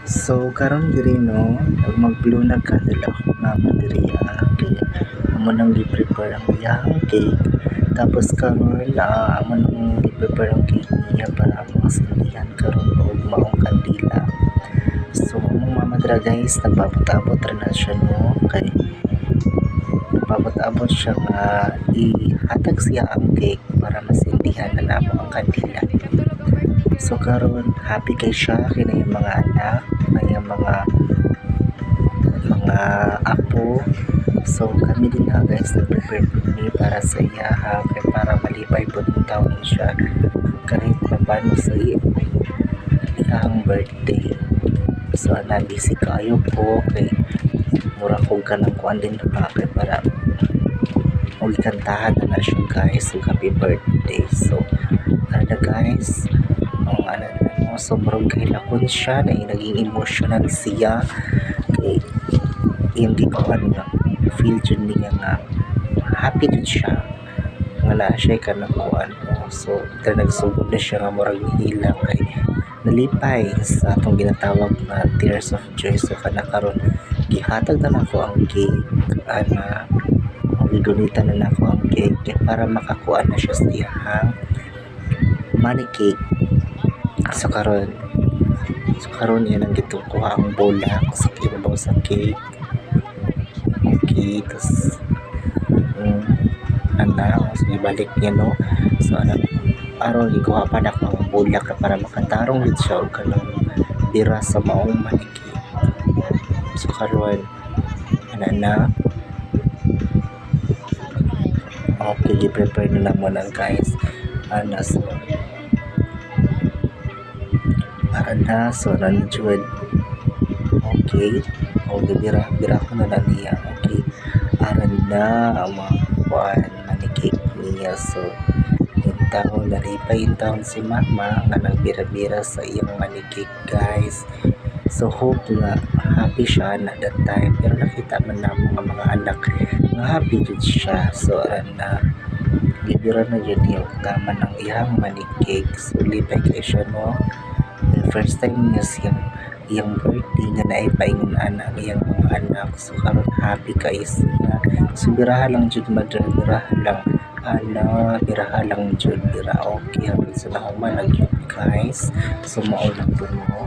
So karon diri no, maglunag ka dala ko mama diri kay amo nang gi-prepare ang iyang cake. Tapos karon amo nang gi-prepare ang cake niya para masindihan karon og maong kandila. So among mama dira guys, nagpapot-abot ra na siya no kay nagpapot-abot siya nga ihatag siya ang cake para masindihan na namo ang kandila. So karon happy kay siya kina yung mga anak, yung mga apo. So kami din na guys nag-prepare kami para sa iya kay para malipay po ng taon siya kahit paano sa iyang birthday. So busy kayo po kay mura kong kanang kuan din na kay para kantahan na siya guys. So happy birthday. So kada guys so marong kay lakon siya na naging emotional siya kay yung gikuan nga feel dyan niya nga happy din siya nga na siya ka nakuan so nagsugod na siya nga marang hila kay nalipay sa atong ginatawag na tears of joy. So kanakaron gihatag na nako ang cake ana gigunitan na nako ang cake para makakuan na siya sa iyang money cake. So karon yan ang gitukuha ang bola sa ibabaw sa cake. Okay, tapos so ibalik niya no. So aron ikuha pa na ko ang bola para makatarong din siya og kanang dira sa maong money cake. So karon na okay, i-prepare na lang mo lang guys so so nandiyan okay bira ko na lang niya okay aran na ang mga kuan manikik niya. So yung taon naripay yung taon si mama nga nagbira-bira sa iyang manikik guys. So hope nga happy siya na that time pero nakita man na mga anak nga happy din siya. So aran na bibira na dyan yung tama ng iyang manikik. So lipay kay siya no, first time niya yung birthday nga naipaingon anak iyang mga anak. So karon happy kay siya. So biraha lang jud madra biraha lang jud bira okay hanggang sa nahuman lang yun guys. So mao lang po mo